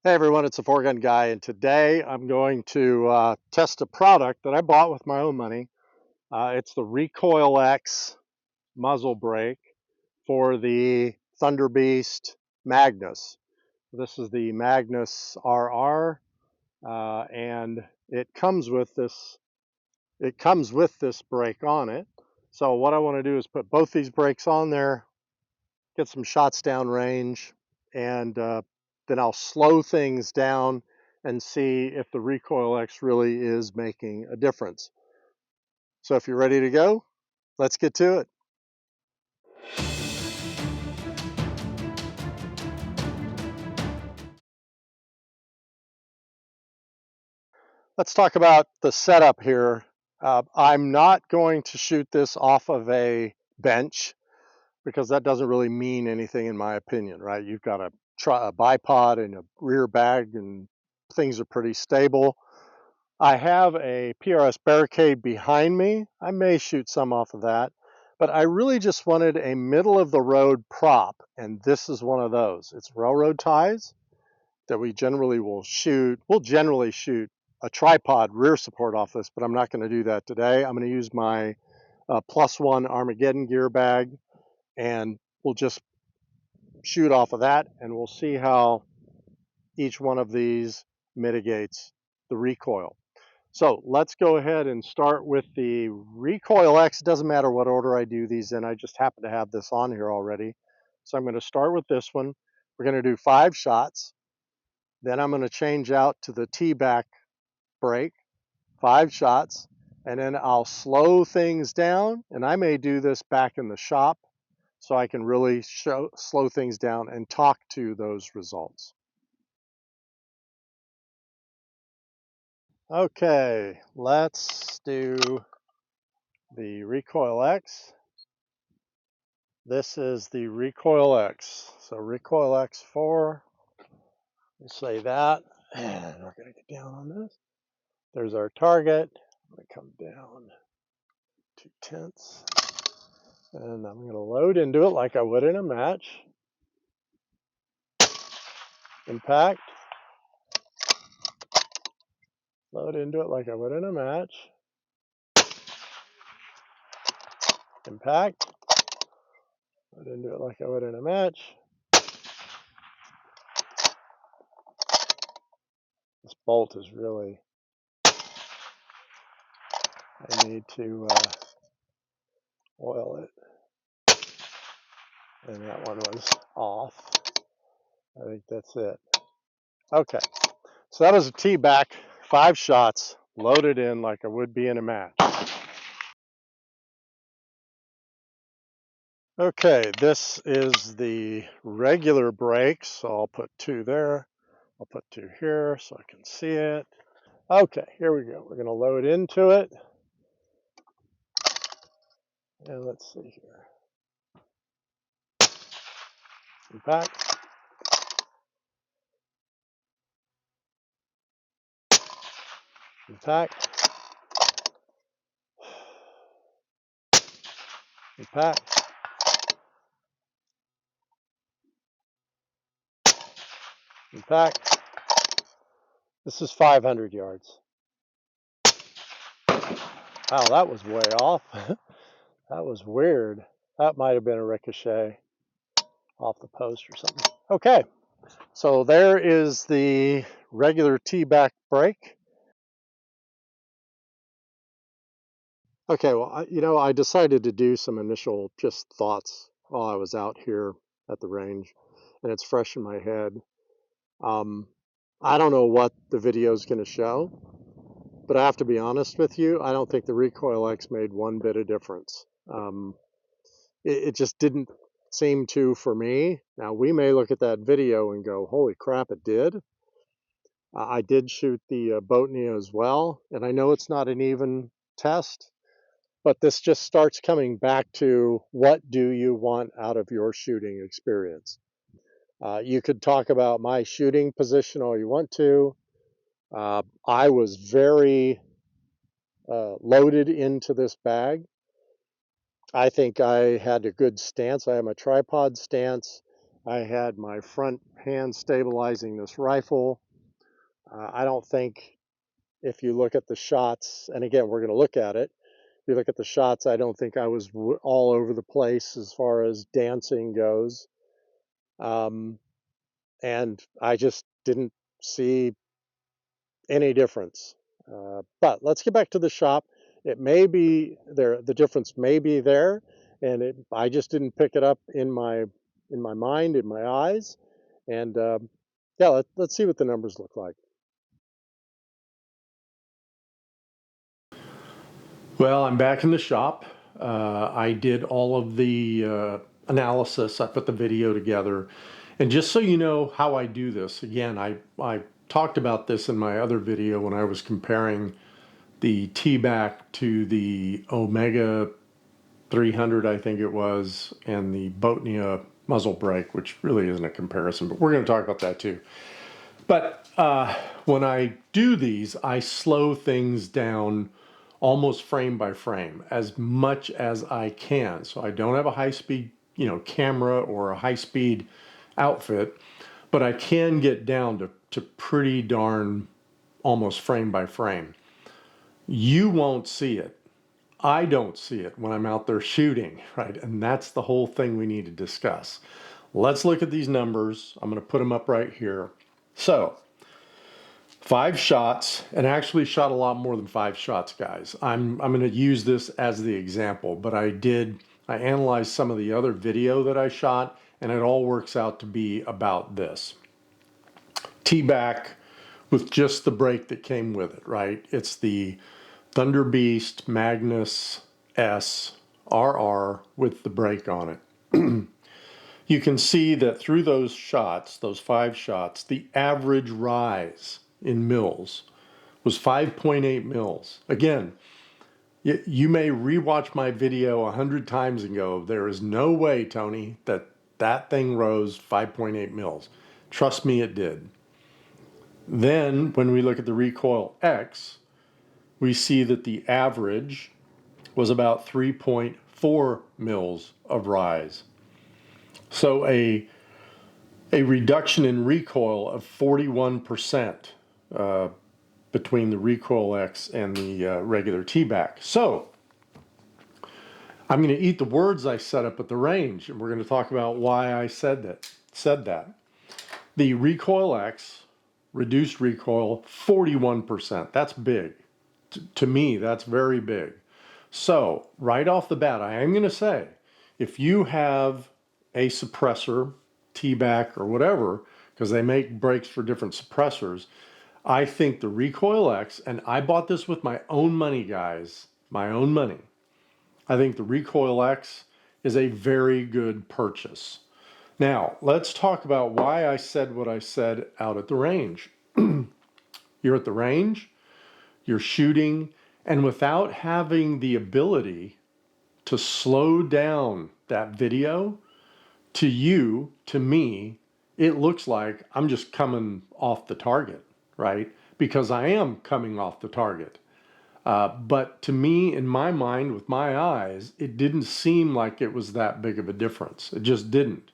Hey everyone, it's the Four Gun Guy, and today I'm going to test a product that I bought with my own money. It's the Recoil X muzzle brake for the Thunder Beast Magnus. This is the Magnus RR, and it comes with this. It comes with this brake on it. So what I want to do is put both these brakes on there, get some shots down range, and then I'll slow things down and see if the Recoil X really is making a difference. So if you're ready to go, let's get to it. Let's talk about the setup here. I'm not going to shoot this off of a bench because that doesn't really mean anything in my opinion, right? You've got a bipod and a rear bag and things are pretty stable. I have a PRS barricade behind me. I may shoot some off of that, but I really just wanted a middle of the road prop, and this is one of those. It's railroad ties that we generally will shoot. We'll generally shoot a tripod rear support off this, but I'm not going to do that today. I'm going to use my +1 Armageddon gear bag, and we'll just shoot off of that, and we'll see how each one of these mitigates the recoil. So let's go ahead and start with the Recoil X. It doesn't matter what order I do these in. I just happen to have this on here already. So I'm going to start with this one. We're going to do 5 shots. Then I'm going to change out to the TBAC brake, 5 shots. And then I'll slow things down. And I may do this back in the shop so I can really slow things down and talk to those results. Okay, let's do the Recoil X. This is the Recoil X. So Recoil X4, we'll say that. And we're going to get down on this. There's our target. I'm going to come down 2/10. And I'm going to load into it like I would in a match. Impact. Load into it like I would in a match. Impact. Load into it like I would in a match. This bolt is really, I need to oil it. And that one was off. I think that's it. Okay, so that was a TBAC, 5 shots, loaded in like I would be in a match. Okay, this is the regular brake, so I'll put 2 there. I'll put 2 here so I can see it. Okay, here we go. We're going to load into it. And let's see here. Impact. Impact. Impact. Impact. This is 500 yards. Wow, that was way off. That was weird. That might have been a ricochet off the post or something. Okay, so there is the regular TBAC brake. Okay, well, I decided to do some initial just thoughts while I was out here at the range, and it's fresh in my head. I don't know what the video is going to show, but I have to be honest with you, I don't think the Recoil X made one bit of difference. It just didn't seem to for me. Now, we may look at that video and go, holy crap, it did. I did shoot the Botnia as well, and I know it's not an even test, but this just starts coming back to what do you want out of your shooting experience. You could talk about my shooting position all you want to. I was very loaded into this bag. I think I had a good stance. I had my tripod stance. I had my front hand stabilizing this rifle. I don't think, if you look at the shots, and again, we're going to look at it. If you look at the shots, I don't think I was all over the place as far as dancing goes. And I just didn't see any difference. But let's get back to the shop. It may be there, the difference may be there, and I just didn't pick it up in my mind, in my eyes. And yeah, let's see what the numbers look like. Well, I'm back in the shop. I did all of the analysis. I put the video together. And just so you know how I do this, again, I talked about this in my other video when I was comparing the TBAC to the Omega 300, I think it was, and the Botnia muzzle brake, which really isn't a comparison, but we're going to talk about that too. But when I do these, I slow things down almost frame by frame as much as I can. So I don't have a high-speed, camera or a high-speed outfit, but I can get down to pretty darn almost frame by frame. You won't see it. I don't see it when I'm out there shooting, right? And that's the whole thing we need to discuss. Let's look at these numbers. I'm going to put them up right here. So 5 shots, and actually shot a lot more than 5 shots, guys. I'm going to use this as the example, but I analyzed some of the other video that I shot, and it all works out to be about this. TBAC with just the brake that came with it, right? It's the Thunder Beast Magnus S RR with the brake on it. You can see that through those shots, those 5 shots, the average rise in mils was 5.8 mils. Again, you may rewatch my video 100 times and go, there is no way, Tony, that thing rose 5.8 mils. Trust me, it did. Then when we look at the Recoil X, we see that the average was about 3.4 mils of rise. So a reduction in recoil of 41% between the Recoil X and the regular TBAC. So I'm going to eat the words I set up at the range, and we're going to talk about why I said that. The Recoil X reduced recoil 41%. That's big. To me, that's very big. So right off the bat, I am going to say, if you have a suppressor, TBAC or whatever, because they make brakes for different suppressors, I think the Recoil X, and I bought this with my own money, guys, my own money. I think the Recoil X is a very good purchase. Now, let's talk about why I said what I said out at the range. You're at the range, you're shooting, and without having the ability to slow down that video, to you, to me, it looks like I'm just coming off the target, right? Because I am coming off the target. But to me, in my mind, with my eyes, it didn't seem like it was that big of a difference. It just didn't.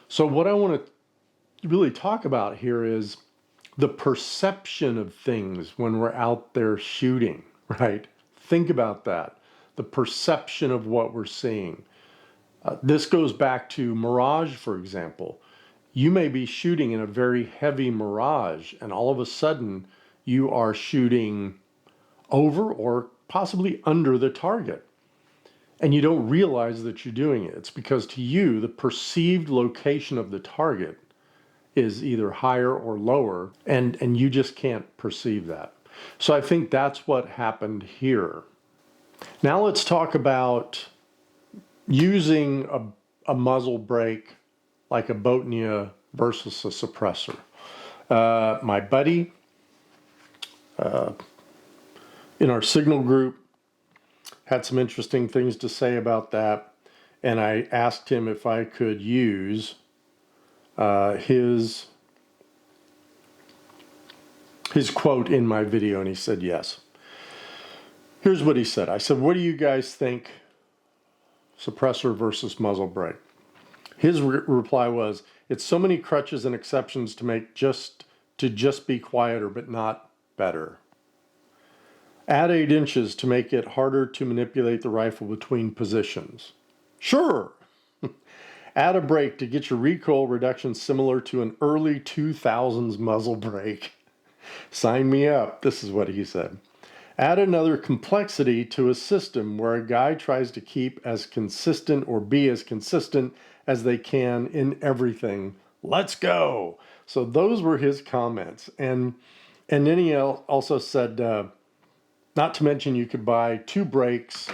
So what I want to really talk about here is the perception of things when we're out there shooting, right? Think about that. The perception of what we're seeing. This goes back to mirage, for example. You may be shooting in a very heavy mirage, and all of a sudden you are shooting over or possibly under the target. And you don't realize that you're doing it. It's because to you, the perceived location of the target is either higher or lower, and you just can't perceive that. So I think that's what happened here. Now let's talk about using a muzzle brake like a Botnia versus a suppressor. My buddy in our signal group had some interesting things to say about that, and I asked him if I could use his quote in my video, and he said yes. Here's what he said. I said, what do you guys think, suppressor versus muzzle brake? His reply was, it's so many crutches and exceptions to just be quieter, but not better. Add 8 inches to make it harder to manipulate the rifle between positions. Sure. Add a brake to get your recoil reduction similar to an early 2000s muzzle brake. Sign me up, this is what he said. Add another complexity to a system where a guy tries to keep as consistent or be as consistent as they can in everything. Let's go. So those were his comments. And then he also said, not to mention you could buy 2 brakes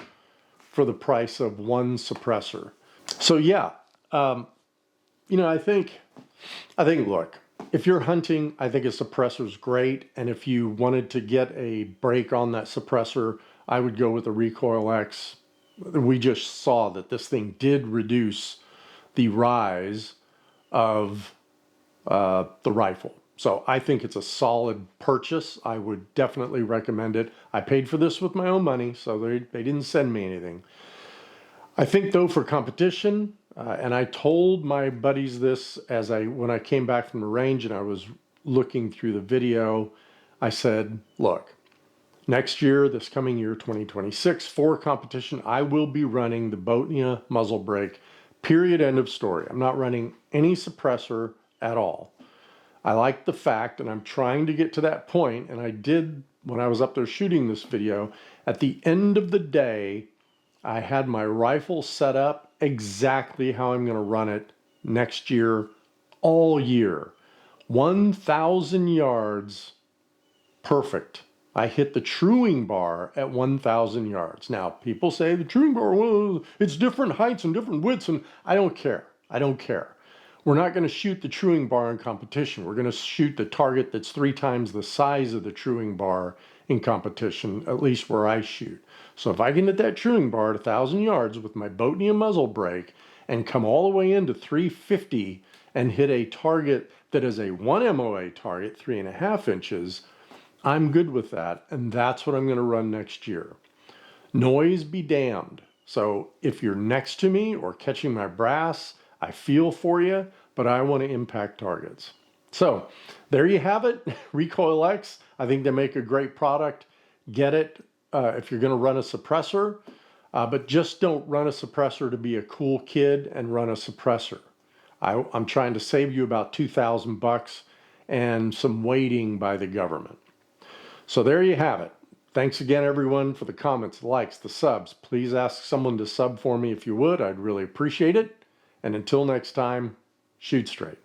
for the price of 1 suppressor. So yeah, I think, look, if you're hunting, I think a suppressor is great. And if you wanted to get a brake on that suppressor, I would go with the Recoil X. We just saw that this thing did reduce the rise of the rifle. So I think it's a solid purchase. I would definitely recommend it. I paid for this with my own money, so they didn't send me anything. I think though for competition, and I told my buddies this when I came back from the range and I was looking through the video, I said, look, next year, this coming year, 2026, for competition, I will be running the Boatnia muzzle brake, period, end of story. I'm not running any suppressor at all. I like the fact, and I'm trying to get to that point, and I did when I was up there shooting this video, at the end of the day, I had my rifle set up exactly how I'm going to run it next year, all year. 1,000 yards, perfect. I hit the truing bar at 1,000 yards. Now, people say the truing bar, well, it's different heights and different widths, and I don't care. I don't care. We're not going to shoot the truing bar in competition. We're going to shoot the target that's 3 times the size of the truing bar in competition, at least where I shoot. So if I can hit that truing bar at 1,000 yards with my Boatnia muzzle brake and come all the way into 350 and hit a target that is a 1 MOA target, 3.5 inches, I'm good with that. And that's what I'm going to run next year. Noise be damned. So if you're next to me or catching my brass, I feel for you, but I want to impact targets. So there you have it, Recoil X. I think they make a great product. Get it if you're going to run a suppressor, but just don't run a suppressor to be a cool kid and run a suppressor. I'm trying to save you about $2,000 and some waiting by the government. So there you have it. Thanks again, everyone, for the comments, the likes, the subs. Please ask someone to sub for me if you would. I'd really appreciate it. And until next time, shoot straight.